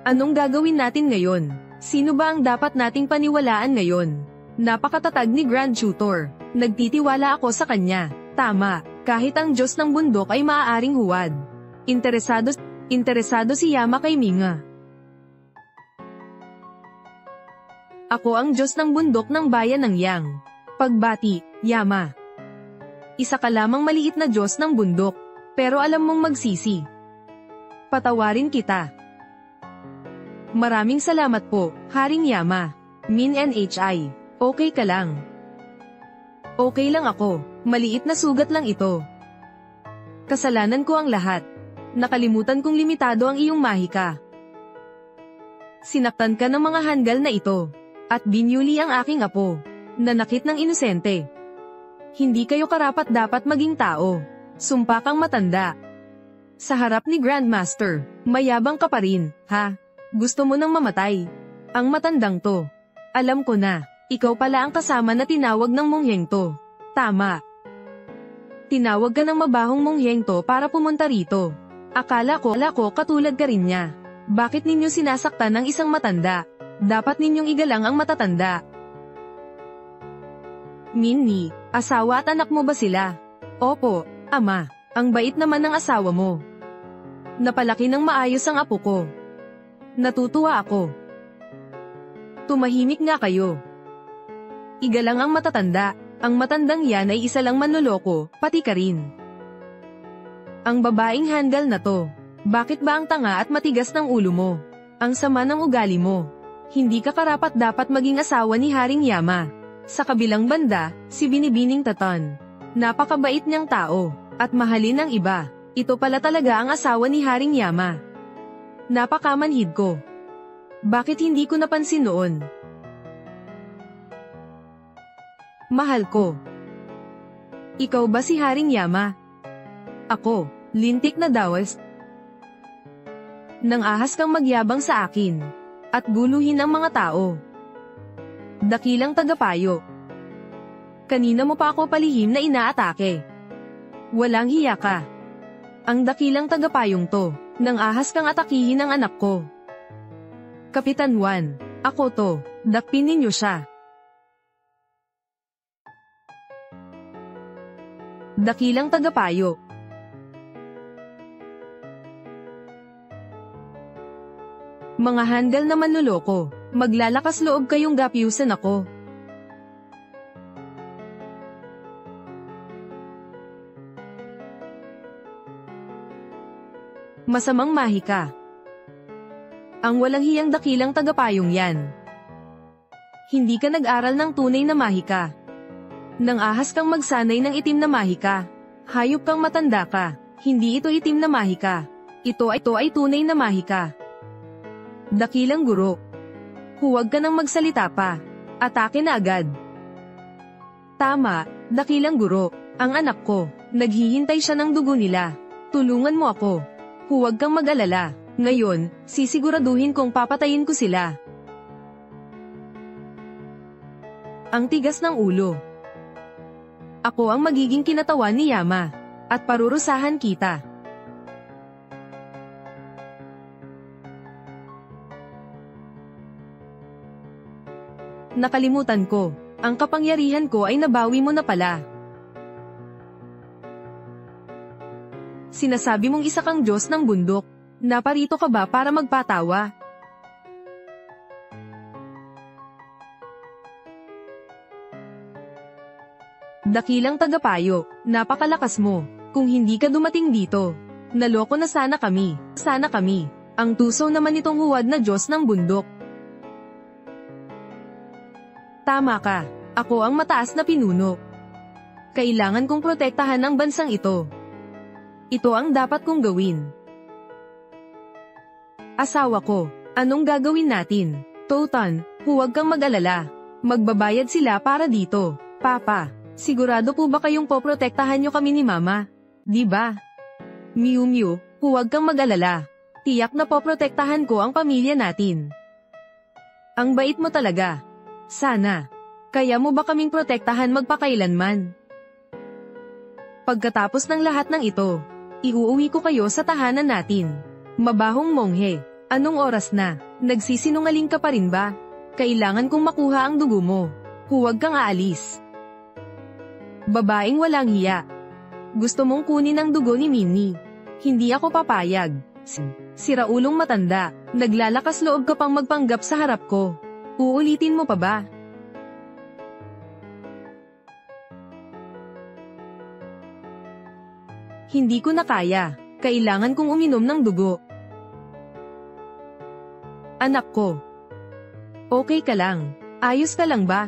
Anong gagawin natin ngayon? Sino ba ang dapat nating paniwalaan ngayon? Napakatatag ni Grand Tutor. Nagtitiwala ako sa kanya. Tama, kahit ang Diyos ng bundok ay maaaring huwad. Interesado si Yama kay Minga. Ako ang Diyos ng bundok ng bayan ng Yang. Pagbati, Yama. Isa ka lamang maliit na Diyos ng bundok. Pero alam mong magsisi. Patawarin kita. Maraming salamat po, Haring Yama. Min NHI. Okay ka lang. Okay lang ako. Maliit na sugat lang ito. Kasalanan ko ang lahat. Nakalimutan kong limitado ang iyong mahika. Sinaktan ka ng mga handgal na ito. At binyuli ang aking apo. Nanakit ng inosente. Hindi kayo karapat-dapat maging tao. Sumpa kang matanda. Sa harap ni Grandmaster, mayabang ka pa rin, ha? Gusto mo nang mamatay. Ang matandang to. Alam ko na, ikaw pala ang kasama na tinawag ng mongheng to. Tama. Tinawag ka ng mabahong mongheng to para pumunta rito. Akala ko katulad ka rin niya. Bakit ninyo sinasaktan ng isang matanda? Dapat ninyong igalang ang matatanda. Minnie, asawa at anak mo ba sila? Opo, Ama. Ang bait naman ng asawa mo. Napalaki ng maayos ang apo ko. Natutuwa ako. Tumahimik nga kayo. Igalang ang matatanda. Ang matandang yan ay isa lang manloloko, pati ka rin. Ang babaeng handal na to. Bakit ba ang tanga at matigas ng ulo mo? Ang sama ng ugali mo. Hindi ka karapat-dapat maging asawa ni Haring Yama. Sa kabilang banda, si Binibining Taton. Napakabait niyang tao, at mahalin ng iba. Ito pala talaga ang asawa ni Haring Yama. Napakamanhid ko. Bakit hindi ko napansin noon? Mahal ko. Ikaw ba si Haring Yama? Ako, lintik na dawas. Nang ahas kang magyabang sa akin, at guluhin ang mga tao. Dakilang tagapayo. Kanina mo pa ako palihim na inaatake. Walang hiya ka. Ang dakilang tagapayong to, nang ahas kang atakihin ang anak ko. Kapitan Juan, ako to, dakpin ninyo siya. Dakilang tagapayo. Mga handal na manloloko, maglalakas loob kayong gapyusan ako. Masamang mahika. Ang walang hiyang dakilang tagapayong yan. Hindi ka nag-aral ng tunay na mahika. Nang ahas kang magsanay ng itim na mahika. Hayop kang matanda ka. Hindi ito itim na mahika. Ito ay tunay na mahika. Dakilang guro. Huwag ka nang magsalita pa. Atake na agad. Tama, dakilang guro. Ang anak ko, naghihintay siya ng dugo nila. Tulungan mo ako. Huwag kang mag-alala. Ngayon, sisiguraduhin kong papatayin ko sila. Ang tigas ng ulo. Ako ang magiging kinatawan ni Yama, at parurusahan kita. Nakalimutan ko, ang kapangyarihan ko ay nabawi mo na pala. Sinasabi mong isa kang Diyos ng bundok, naparito ka ba para magpatawa? Dakilang tagapayo, napakalakas mo. Kung hindi ka dumating dito, naloko na sana kami. Sana kami. Ang tuso naman itong huwad na Diyos ng bundok. Tama ka. Ako ang mataas na pinuno. Kailangan kong protektahan ang bansang ito. Ito ang dapat kong gawin. Asawa ko, anong gagawin natin? Totan, huwag kang mag-alala. Magbabayad sila para dito, Papa. Sigurado po ba kayong poprotektahan nyo kami ni Mama? Di ba? Miu Miu, huwag kang mag-alala. Tiyak na poprotektahan ko ang pamilya natin. Ang bait mo talaga. Sana. Kaya mo ba kaming protektahan magpakailanman? Pagkatapos ng lahat ng ito, iuuwi ko kayo sa tahanan natin. Mabahong monghe, anong oras na? Nagsisinungaling ka pa rin ba? Kailangan kong makuha ang dugo mo. Huwag kang aalis. Babaeng walang hiya. Gusto mong kunin ang dugo ni Minnie. Hindi ako papayag. Siraulong matanda, naglalakas loob ka pang magpanggap sa harap ko. Uulitin mo pa ba? Hindi ko na kaya. Kailangan kong uminom ng dugo. Anak ko. Okay ka lang? Ayos ka lang ba?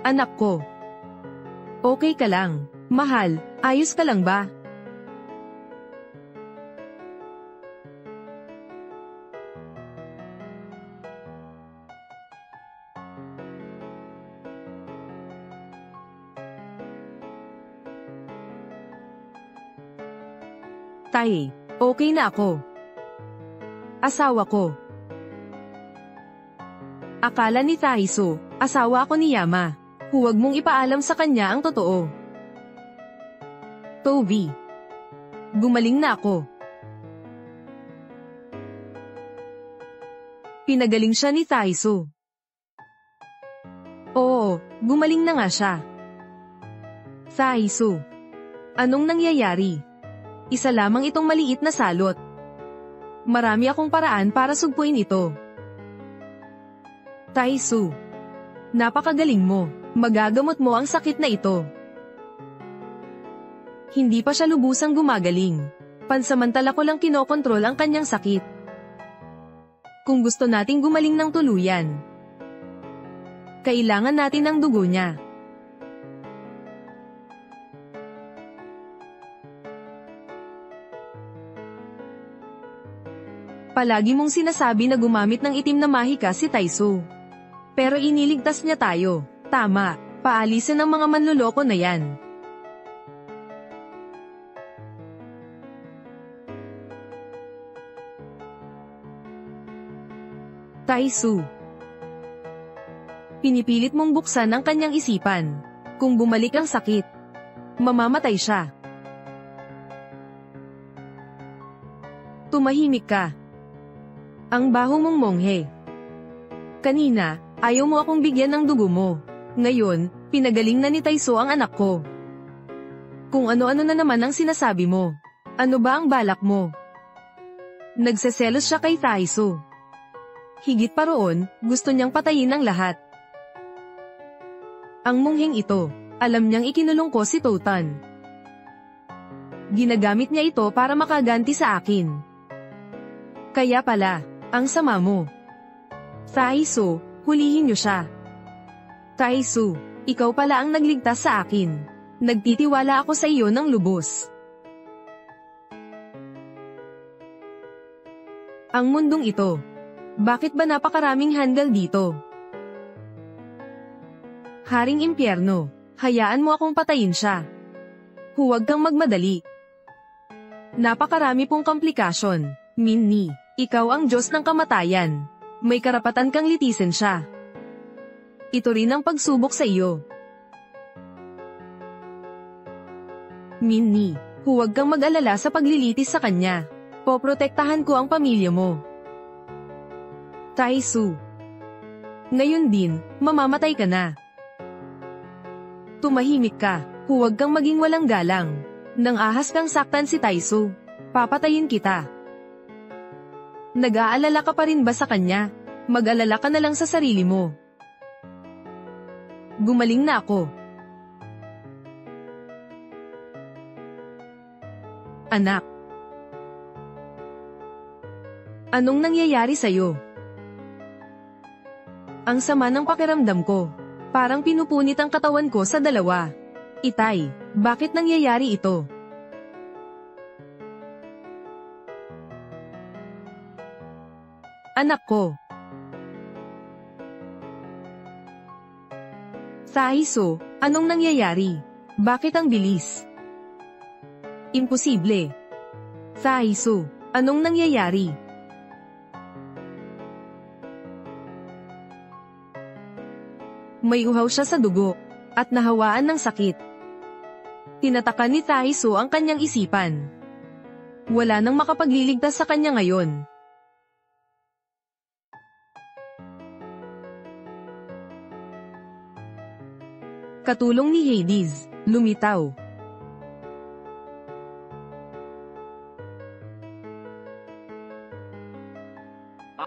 Anak ko. Okay ka lang? Mahal, ayos ka lang ba? Tay, okay na ako. Asawa ko. Akala ni Taiso, asawa ako ni Yama. Huwag mong ipaalam sa kanya ang totoo. Toby. Gumaling na ako. Pinagaling siya ni Taiso. Oo, gumaling na nga siya. Taiso. Anong nangyayari? Isa lamang itong maliit na salot. Marami akong paraan para sugpuin ito. Taiso. Napakagaling mo. Magagamot mo ang sakit na ito. Hindi pa siya lubusang gumagaling. Pansamantala ko lang kinokontrol ang kanyang sakit. Kung gusto nating gumaling ng tuluyan, kailangan natin ng dugo niya. Palagi mong sinasabi na gumamit ng itim na mahika si Taisu. Pero iniligtas niya tayo. Tama, paalisin ang mga manloloko na yan. Taisu. Pinipilit mong buksan ang kanyang isipan. Kung bumalik ang sakit, mamamatay siya. Tumahimik ka. Ang baho mong monghe. Kanina, ayaw mo akong bigyan ng dugo mo. Ngayon, pinagaling na ni Taisu ang anak ko. Kung ano-ano na naman ang sinasabi mo. Ano ba ang balak mo? Nagseselos siya kay Taisu. Higit pa roon, gusto niyang patayin ang lahat. Ang mongheng ito, alam niyang ikinulong ko si Totan. Ginagamit niya ito para makaganti sa akin. Kaya pala, ang sama mo. Taisu, hulihin niyo siya. Taisu, ikaw pala ang nagligtas sa akin. Nagtitiwala ako sa iyo ng lubos. Ang mundong ito. Bakit ba napakaraming handle dito? Haring impyerno, hayaan mo akong patayin siya. Huwag kang magmadali. Napakarami pong komplikasyon. Minnie, ikaw ang Diyos ng kamatayan. May karapatan kang litisin siya. Ito rin ang pagsubok sa iyo. Minnie, huwag kang mag-alala sa paglilitis sa kanya. Poprotektahan ko ang pamilya mo. Taisu. Ngayon din, mamamatay ka na. Tumahimik ka, huwag kang maging walang galang. Nang ahas kang saktan si Taisu, papatayin kita. Nag-aalala ka pa rin ba sa kanya? Mag-alala ka na lang sa sarili mo. Gumaling na ako. Anak. Anong nangyayari sa'yo? Ang sama ng pakiramdam ko. Parang pinupunit ang katawan ko sa dalawa. Itay, bakit nangyayari ito? Anak ko. Taisu, anong nangyayari? Bakit ang bilis? Imposible. Taisu, anong nangyayari? May uhaw siya sa dugo, at nahawaan ng sakit. Tinatakan ni Taisu ang kanyang isipan. Wala nang makapagliligtas sa kanya ngayon. Katulong ni Hades, lumitaw.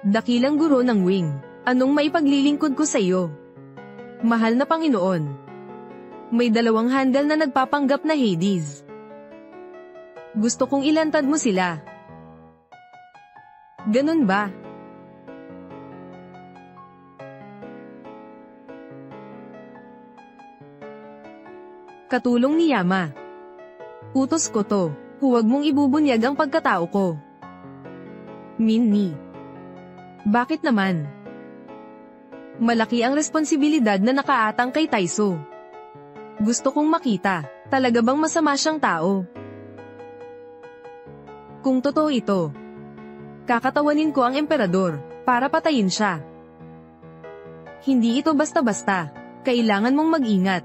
Dakilang guro ng wing, anong maipaglilingkod ko sa iyo? Mahal na Panginoon. May dalawang handle na nagpapanggap na Hades. Gusto kong ilantad mo sila. Ganun ba? Katulong ni Yama. Utos ko to, huwag mong ibubunyag ang pagkatao ko. Minnie. Bakit naman? Malaki ang responsibilidad na nakaatang kay Taisu. Gusto kong makita, talaga bang masama siyang tao? Kung totoo ito, kakatawanin ko ang emperador, para patayin siya. Hindi ito basta-basta, kailangan mong mag-ingat.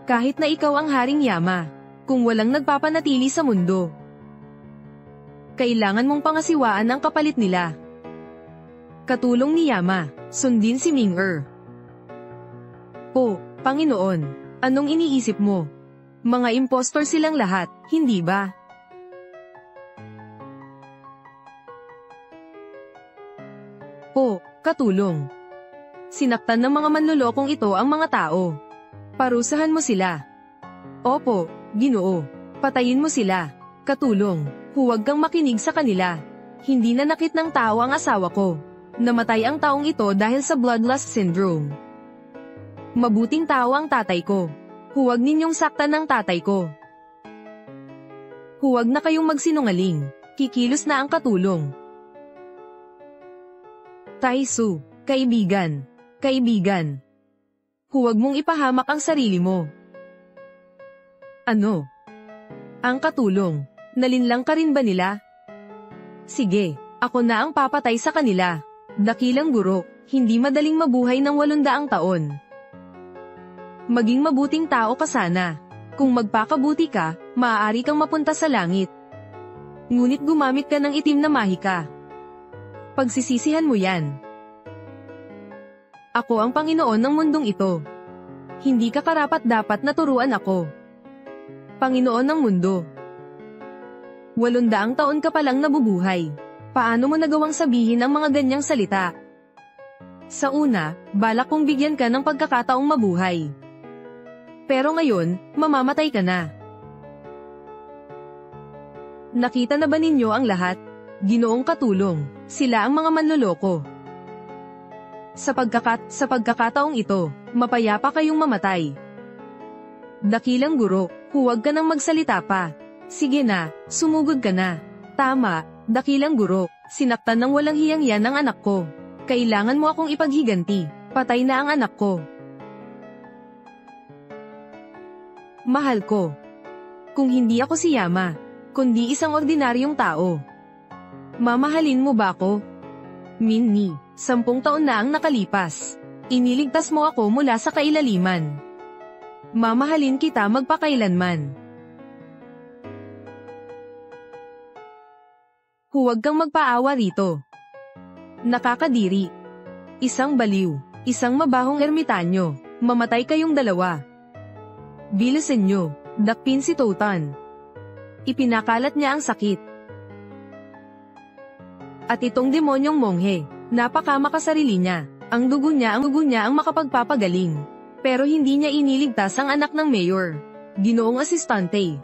Kahit na ikaw ang Haring Yama, kung walang nagpapanatili sa mundo, kailangan mong pangasiwaan ang kapalit nila. Katulong ni Yama, sundin si Ming-er. Po, Panginoon, anong iniisip mo? Mga impostor silang lahat, hindi ba? Po, katulong. Sinaktan ng mga manlolokong ito ang mga tao. Parusahan mo sila. Opo, Ginoo. Patayin mo sila. Katulong, huwag kang makinig sa kanila. Hindi nanakit ng tao ang asawa ko. Namatay ang taong ito dahil sa bloodlust syndrome. Mabuting tao ang tatay ko. Huwag ninyong saktan ng tatay ko. Huwag na kayong magsinungaling. Kikilos na ang katulong. Tae-su, kaibigan. Kaibigan. Huwag mong ipahamak ang sarili mo. Ano? Ang katulong. Nalinlang ka rin ba nila? Sige, ako na ang papatay sa kanila. Dakilang guro, hindi madaling mabuhay ng 800 taon. Maging mabuting tao ka sana. Kung magpakabuti ka, maaari kang mapunta sa langit. Ngunit gumamit ka ng itim na mahika. Pagsisisihan mo yan. Ako ang Panginoon ng mundong ito. Hindi ka karapat-dapat na turuan ako. Panginoon ng mundo. 800 taon ka palang nabubuhay. Paano mo nagawang sabihin ang mga ganyang salita? Sa una, balak kong bigyan ka ng pagkakataong mabuhay. Pero ngayon, mamamatay ka na. Nakita na ba ninyo ang lahat? Ginoong katulong, sila ang mga manloloko. Sa pagkakataong ito, mapayapa kayong mamatay. Dakilang guro, huwag ka nang magsalita pa. Sige na, sumugod ka na. Tama, dakilang guro, sinaktan ng walang hiyang yan ang anak ko. Kailangan mo akong ipaghiganti, patay na ang anak ko. Mahal ko. Kung hindi ako si Yama, kundi isang ordinaryong tao, mamahalin mo ba ako? Minnie, 10 taon na ang nakalipas. Iniligtas mo ako mula sa kailaliman. Mamahalin kita magpakailanman. Huwag kang magpaawa rito. Nakakadiri. Isang baliw, isang mabahong ermitanyo, mamatay kayong dalawa. Bilisan nyo, dakpin si Totan. Ipinakalat niya ang sakit. At itong demonyong monghe, napakamakasarili niya. Ang dugo niya ang makapagpapagaling. Pero hindi niya iniligtas ang anak ng mayor. Ginoong asistante.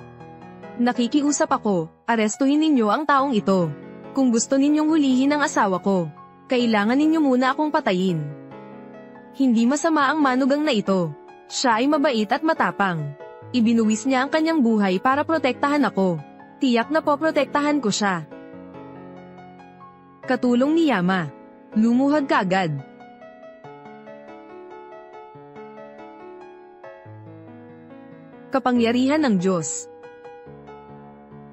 Nakikiusap ako, arestuhin ninyo ang taong ito. Kung gusto ninyong hulihin ang asawa ko, kailangan ninyo muna akong patayin. Hindi masama ang manugang na ito. Siya ay mabait at matapang. Ibinuwis niya ang kanyang buhay para protektahan ako. Tiyak na poprotektahan ko siya. Katulong ni Yama. Lumuhad ka agad. Kapangyarihan ng Diyos.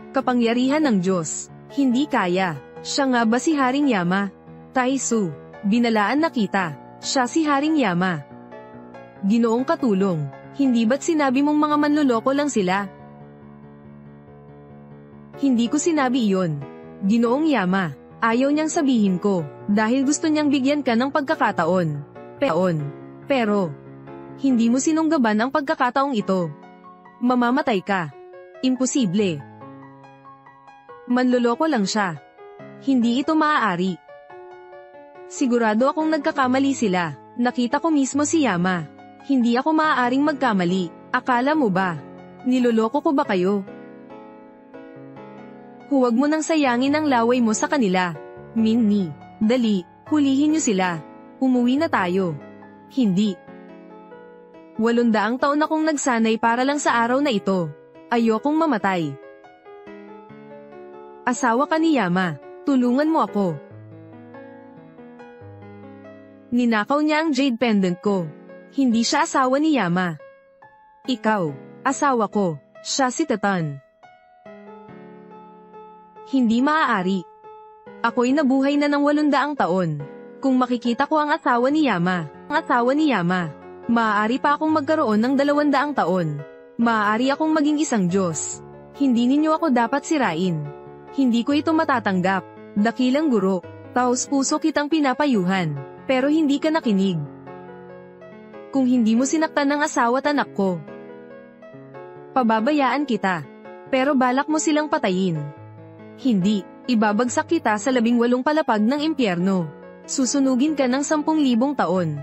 Kapangyarihan ng Diyos. Hindi kaya. Siya nga ba si Haring Yama? Tae-su, binalaan na kita. Siya si Haring Yama. Ginoong katulong, hindi ba't sinabi mong mga manloloko lang sila? Hindi ko sinabi iyon. Ginoong Yama, ayaw niyang sabihin ko, dahil gusto niyang bigyan ka ng pagkakataon. Pero, hindi mo sinunggaban ang pagkakataong ito. Mamamatay ka. Imposible. Manloloko lang siya. Hindi ito maaari. Sigurado akong nagkakamali sila. Nakita ko mismo si Yama. Hindi ako maaaring magkamali. Akala mo ba? Niloloko ko ba kayo? Huwag mo nang sayangin ang laway mo sa kanila. Minnie, dali, hulihin niyo sila. Umuwi na tayo. Hindi. 800 taon akong nagsanay para lang sa araw na ito. Ayokong mamatay. Asawa ka ni Yama. Tulungan mo ako. Ninakaw niya ang jade pendant ko. Hindi siya asawa ni Yama. Ikaw, asawa ko. Siya si Tatan. Hindi maaari. Ako'y nabuhay na ng 800 taon. Kung makikita ko ang asawa ni Yama, maaari pa akong magkaroon ng 200 taon. Maaari akong maging isang Diyos. Hindi ninyo ako dapat sirain. Hindi ko ito matatanggap. Dakilang guro, taos puso kitang pinapayuhan, pero hindi ka nakinig. Kung hindi mo sinaktan ng asawa at anak ko, pababayaan kita. Pero balak mo silang patayin. Hindi, ibabagsak kita sa 18 palapag ng impyerno. Susunugin ka ng 10,000 taon.